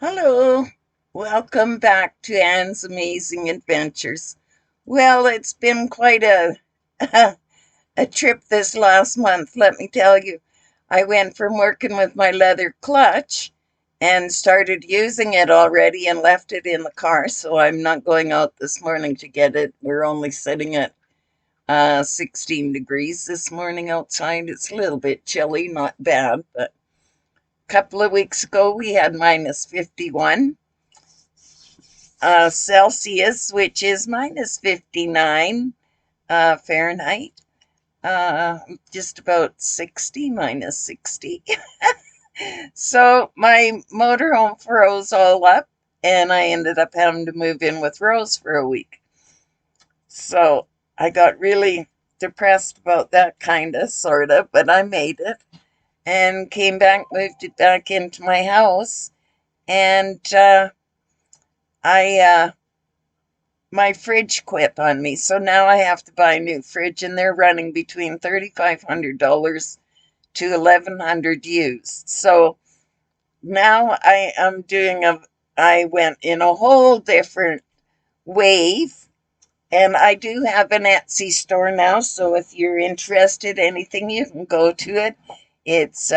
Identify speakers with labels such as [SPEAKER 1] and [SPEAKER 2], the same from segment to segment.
[SPEAKER 1] Hello, welcome back to Anne's Amazing Adventures. Well, it's been quite a a trip this last month, let me tell you. I went from working with my leather clutch and started using it already and left it in the car, so I'm not going out this morning to get it. We're only sitting at 16 degrees this morning outside. It's a little bit chilly, not bad, but a couple of weeks ago we had minus 51 Celsius, which is minus 59 Fahrenheit, just about 60, minus 60. So my motorhome froze all up, and I ended up having to move in with Rose for a week. So I got really depressed about that, kind of, sort of, but I made it and came back, moved it back into my house, and I my fridge quit on me. So now I have to buy a new fridge, and they're running between $3,500 to $1,100 used. So now I went in a whole different wave, and I do have an Etsy store now. So if you're interested, anything, you can go to it. It's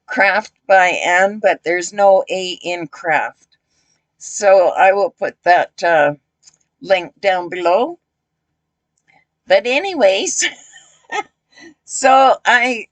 [SPEAKER 1] CrftByAnn, but there's no A in craft. So I will put that link down below. But anyways, so I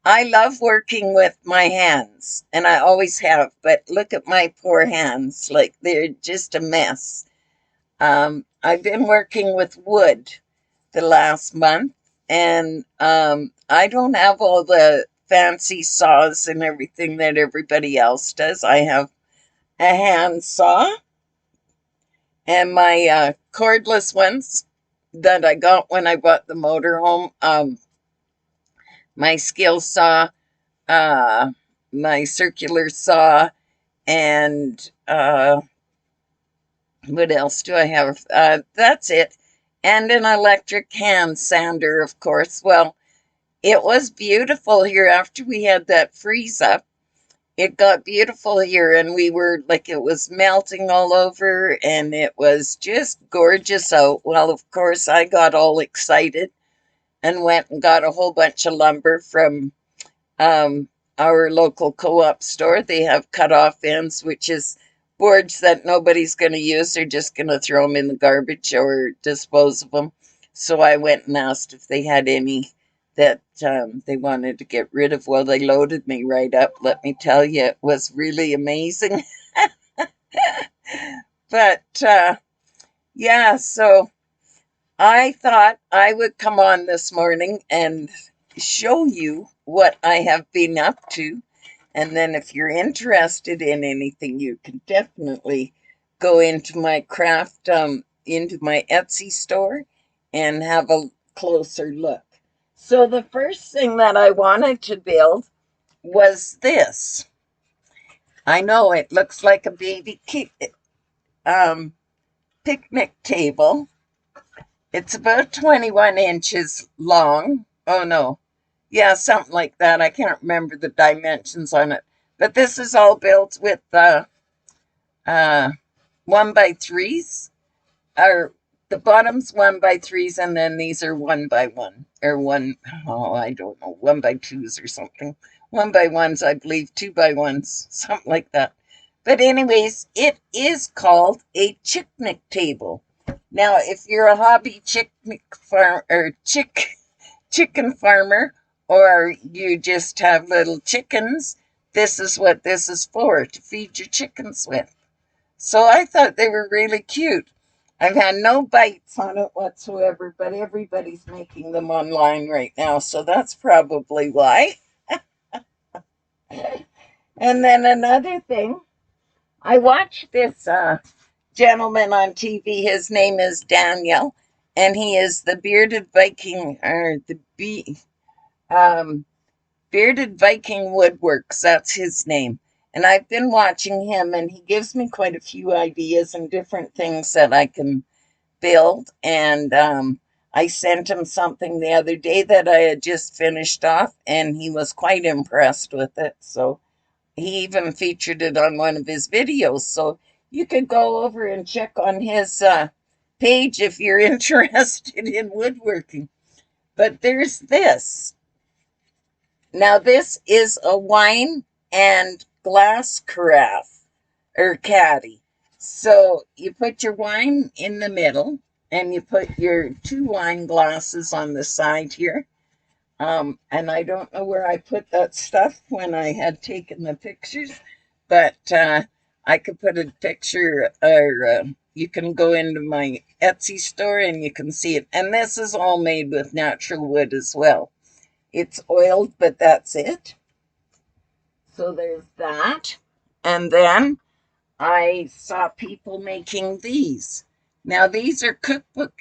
[SPEAKER 1] love working with my hands, and I always have, but look at my poor hands, like they're just a mess. I've been working with wood the last month, and I don't have all the fancy saws and everything that everybody else does. I have a hand saw and my cordless ones that I got when I bought the motorhome. My skill saw, uh, my circular saw, and what else do I have? That's it. And an electric hand sander, of course. Well, it was beautiful here after we had that freeze up. It got beautiful here, and we were like, it was melting all over, and it was just gorgeous out. Well, of course, I got all excited and went and got a whole bunch of lumber from um, our local co-op store. They have cut-off ends, which is boards that nobody's going to use. They're just going to throw them in the garbage or dispose of them. So I went and asked if they had any that they wanted to get rid of. Well, they loaded me right up. Let me tell you, it was really amazing. But yeah, so I thought I would come on this morning and show you what I have been up to. And then if you're interested in anything, you can definitely go into my into my Etsy store and have a closer look. So the first thing that I wanted to build was this. I know it looks like a um, picnic table. It's about 21 inches long. Oh no. Yeah, something like that. I can't remember the dimensions on it. But this is all built with uh, 1x3s. Or the bottom's 1x3s, and then these are 1x1. Or one, oh, I don't know, 1x2s or something. 1x1s, I believe, 2x1s, something like that. But anyways, it is called a chicknick table. Now, if you're a hobby chicken farmer, or you just have little chickens, this is what this is for, to feed your chickens with. So I thought they were really cute. I've had no bites on it whatsoever, but everybody's making them online right now, so that's probably why. And then another thing, I watched this gentleman on TV. His name is Daniel, and he is the bearded Viking, or um, Bearded-Viking-WoodWorks. That's his name. And I've been watching him, and he gives me quite a few ideas and different things that I can build. And I sent him something the other day that I had just finished off, and he was quite impressed with it. So He even featured it on one of his videos. So you could go over and check on his page if you're interested in woodworking. But there's this. Now, this is a wine and glass carafe or caddy. So you put your wine in the middle and you put your two wine glasses on the side here. And I don't know where I put that stuff when I had taken the pictures, but I could put a picture, or you can go into my Etsy store and you can see it. And this is all made with natural wood as well. It's oiled, but that's it. So there's that. And then I saw people making these. Now, these are cookbook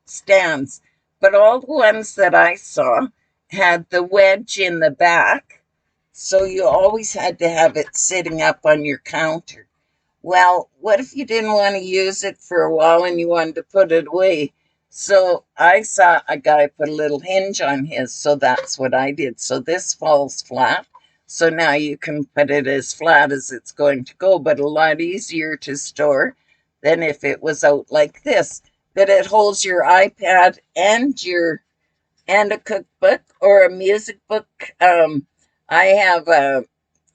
[SPEAKER 1] stands, but all the ones that I saw had the wedge in the back, so you always had to have it sitting up on your counter. Well, what if you didn't want to use it for a while and you wanted to put it away? So I saw a guy put a little hinge on his, so that's what I did. So this falls flat. So now you can put it as flat as it's going to go, but a lot easier to store than if it was out like this. That it holds your iPad and a cookbook or a music book. I have a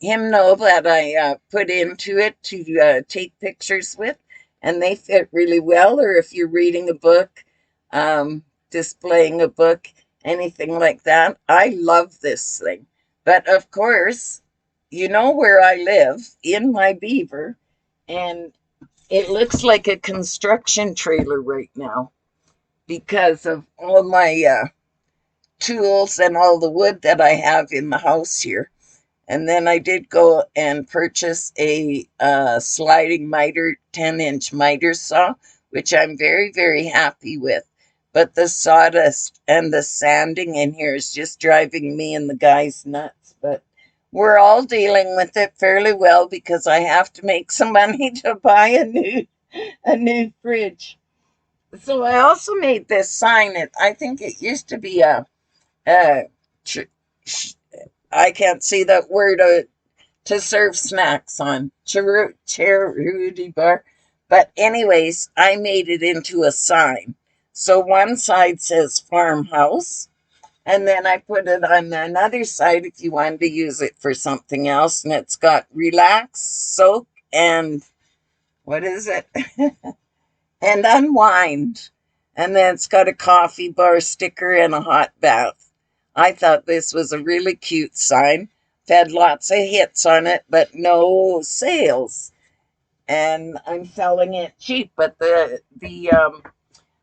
[SPEAKER 1] hymnal that I put into it to take pictures with, and they fit really well. Or if you're reading a book, displaying a book, anything like that. I love this thing. But of course, you know where I live, in my Beaver, and it looks like a construction trailer right now because of all my tools and all the wood that I have in the house here. And then I did go and purchase a sliding miter, 10-inch miter saw, which I'm very, very happy with. But the sawdust and the sanding in here is just driving me and the guys nuts. But we're all dealing with it fairly well because I have to make some money to buy a new fridge. So I also made this sign. I think it used to be uh, I can't see that word, to serve snacks on. Charity bar. But anyways, I made it into a sign. So one side says farmhouse, and then I put it on another side if you wanted to use it for something else. And it's got relax, soak, and what is it? And unwind. And then it's got a coffee bar sticker and a hot bath. I thought this was a really cute sign. I've had lots of hits on it, but no sales. And I'm selling it cheap, but the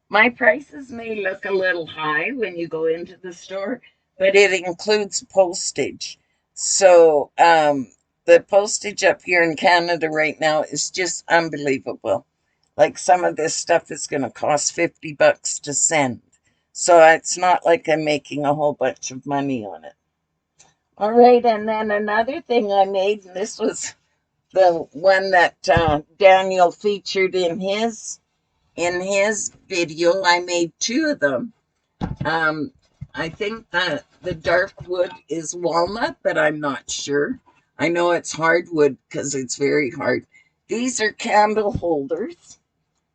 [SPEAKER 1] my prices may look a little high when you go into the store, but it includes postage. So the postage up here in Canada right now is just unbelievable. Like some of this stuff is going to cost $50 to send. So it's not like I'm making a whole bunch of money on it. All right, and then another thing I made, and this was the one that Daniel featured in his video. I made two of them. I think that the dark wood is walnut, but I'm not sure. I know it's hardwood because it's very hard. These are candle holders,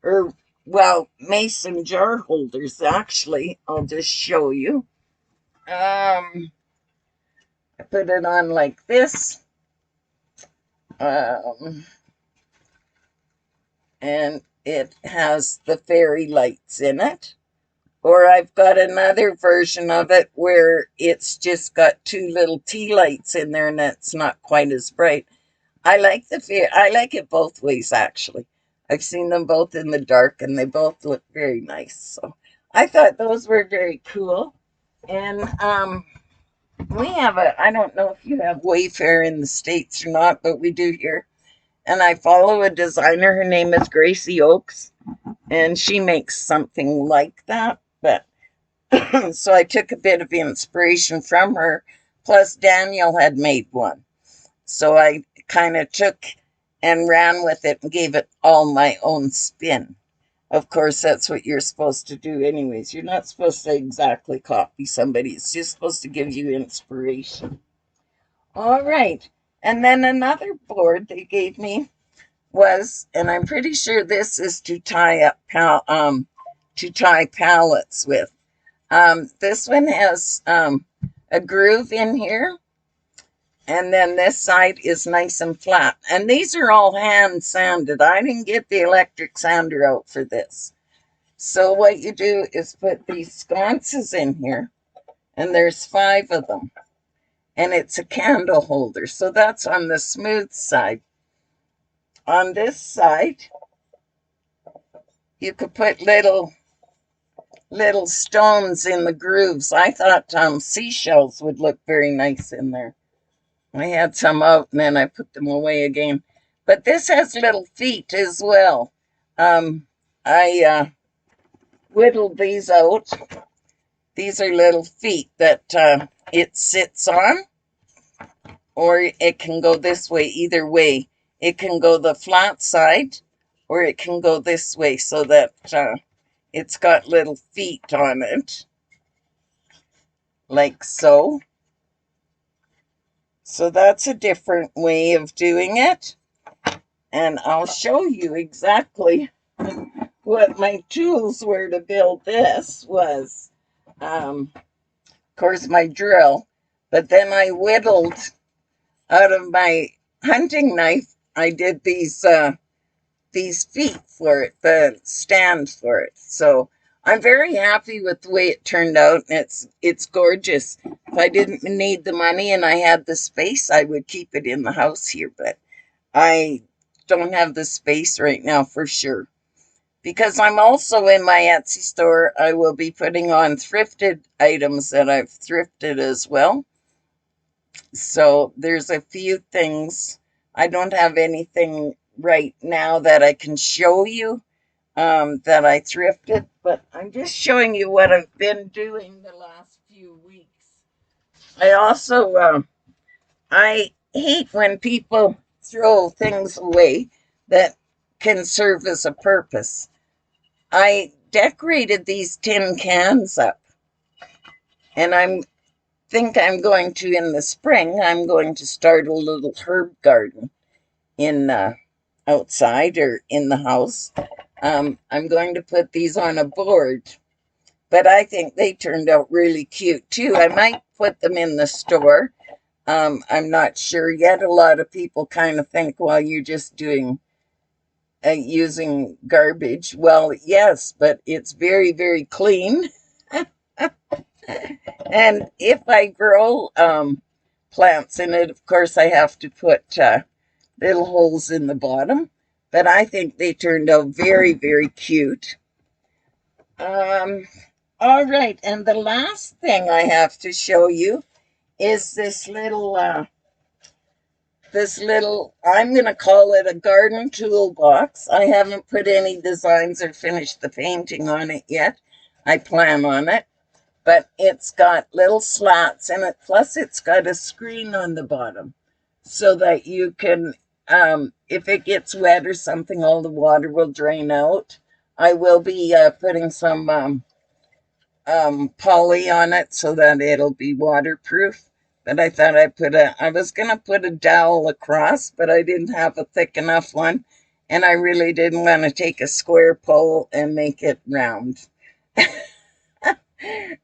[SPEAKER 1] or well, mason jar holders, actually. I'll just show you. I put it on like this. And it has the fairy lights in it. Or I've got another version of it where it's just got two little tea lights in there and it's not quite as bright. I like it both ways, actually. I've seen them both in the dark and they both look very nice. So I thought those were very cool. And we have I don't know if you have Wayfair in the States or not, but we do here. And I follow a designer. Her name is Gracie Oakes, and she makes something like that. But so I took a bit of inspiration from her. Plus, Daniel had made one. So I kind of took and ran with it and gave it all my own spin. Of course, that's what you're supposed to do anyways. You're not supposed to exactly copy somebody. It's just supposed to give you inspiration. All right. And then another board they gave me was, and I'm pretty sure this is to tie up to tie pallets with. This one has a groove in here, and then this side is nice and flat. And these are all hand sanded. I didn't get the electric sander out for this. So what you do is put these sconces in here, and there's 5 of them, and it's a candle holder. So that's on the smooth side. On this side, you could put little stones in the grooves. I thought seashells would look very nice in there. I had some out and then I put them away again. But this has little feet as well. I whittled these out. These are little feet that it sits on, or it can go this way. Either way, it can go the flat side, or it can go this way, so that it's got little feet on it, like so. So that's a different way of doing it. And I'll show you exactly what my tools were to build this. Was, of course, my drill. But then I whittled out of my hunting knife. I did these feet for it, the stand for it. So I'm very happy with the way it turned out, and it's gorgeous. If I didn't need the money and I had the space, I would keep it in the house here, but I don't have the space right now for sure. Because I'm also in my Etsy store, I will be putting on thrifted items that I've thrifted as well. So there's a few things. I don't have anything right now that I can show you that I thrifted, but I'm just showing you what I've been doing the last few weeks. I also, I hate when people throw things away that can serve as a purpose. I decorated these tin cans up, and I'm going to, in the spring, I'm going to start a little herb garden in outside or in the house. I'm going to put these on a board, but I think they turned out really cute too. I might put them in the store. I'm not sure yet. A lot of people kind of think, well, you're just doing using garbage. Well, yes, but it's very, very clean. And if I grow plants in it, of course, I have to put little holes in the bottom. But I think they turned out very, very cute. All right, and the last thing I have to show you is this little, I'm going to call it a garden toolbox. I haven't put any designs or finished the painting on it yet. I plan on it. But it's got little slats in it, plus it's got a screen on the bottom so that you can, if it gets wet or something, all the water will drain out. I will be putting some poly on it so that it'll be waterproof. But I thought I was going to put a dowel across, but I didn't have a thick enough one. And I really didn't want to take a square pole and make it round.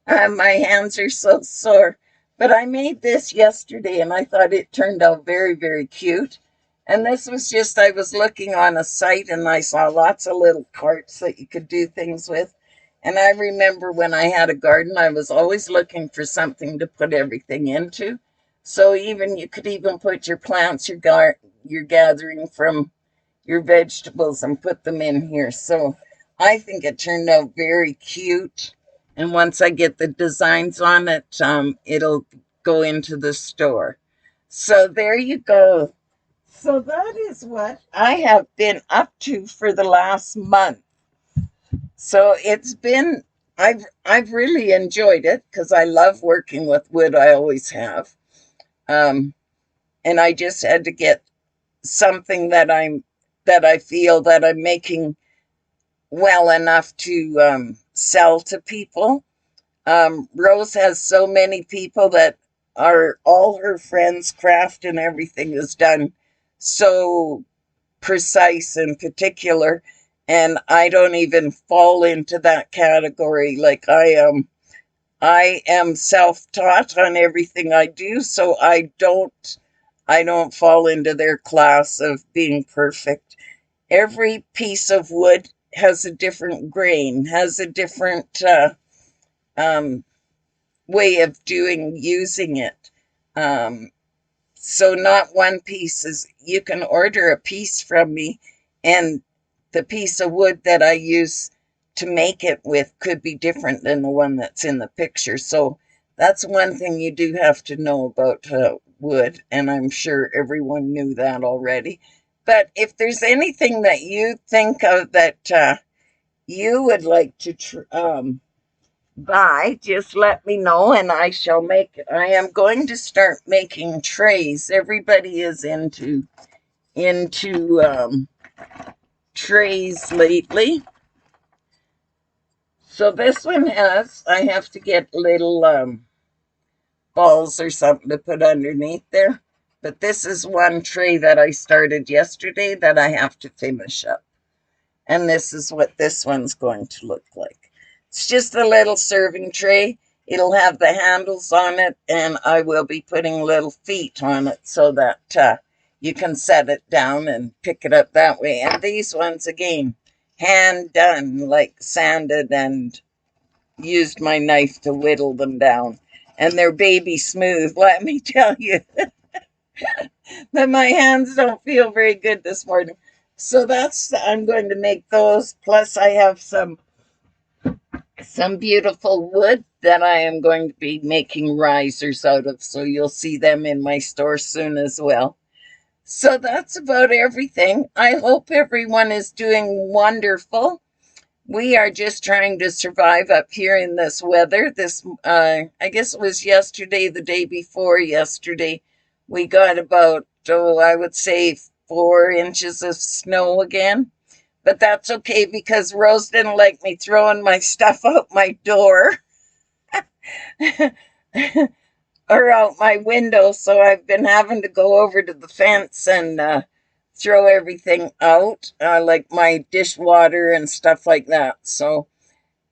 [SPEAKER 1] My hands are so sore. But I made this yesterday and I thought it turned out very, very cute. And this was just, I was looking on a site and I saw lots of little carts that you could do things with. And I remember when I had a garden, I was always looking for something to put everything into. So you could even put your plants you're gathering from your vegetables and put them in here. So I think it turned out very cute. And once I get the designs on it, it'll go into the store. So there you go. So that is what I have been up to for the last month. So I've really enjoyed it because I love working with wood. I always have. And I just had to get something that I feel that I'm making well enough to sell to people. Rose has so many people that all her friends' craft and everything is done so precise and particular, and I don't even fall into that category. Like I am self-taught on everything I do, so I don't fall into their class of being perfect. Every piece of wood has a different grain, has a different um, way of using it. Um, so not one piece is, you can order a piece from me, and the piece of wood that I use to make it with could be different than the one that's in the picture. So that's one thing you do have to know about wood, and I'm sure everyone knew that already. But if there's anything that you think of that you would like to buy, just let me know and I shall make it. I am going to start making trays. Everybody is into trays lately. So this one I have to get little balls or something to put underneath there. But this is one tray that I started yesterday that I have to finish up. And this is what this one's going to look like. It's just a little serving tray. It'll have the handles on it, and I will be putting little feet on it so that you can set it down and pick it up that way. And these ones, again, hand done, like sanded, and used my knife to whittle them down. And they're baby smooth, let me tell you. But my hands don't feel very good this morning. So I'm going to make those. Plus I have some beautiful wood that I am going to be making risers out of. So you'll see them in my store soon as well. So that's about everything. I hope everyone is doing wonderful. We are just trying to survive up here in this weather. I guess it was yesterday, the day before yesterday, we got about, I would say 4 inches of snow again. But that's okay because Rose didn't like me throwing my stuff out my door or out my window. So I've been having to go over to the fence and throw everything out, like my dishwater and stuff like that. So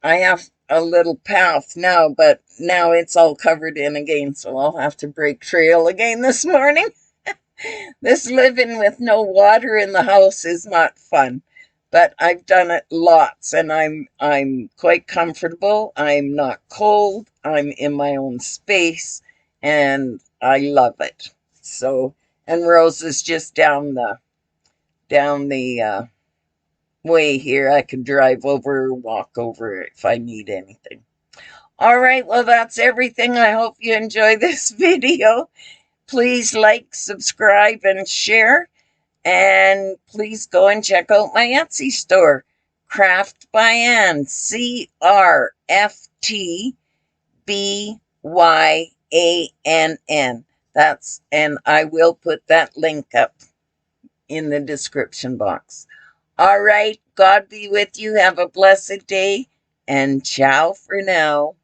[SPEAKER 1] I have a little path now, but now it's all covered in again. So I'll have to break trail again this morning. This living with no water in the house is not fun, but I've done it lots, and I'm quite comfortable. I'm not cold. I'm in my own space, and I love it. So, and Rose is just down the way here. I can drive over or walk over if I need anything. All right, well, that's everything. I hope you enjoy this video. Please like, subscribe, and share. And please go and check out my Etsy store, CrftByAnn, CrftByAnn. And I will put that link up in the description box. All right, God be with you. Have a blessed day, and ciao for now.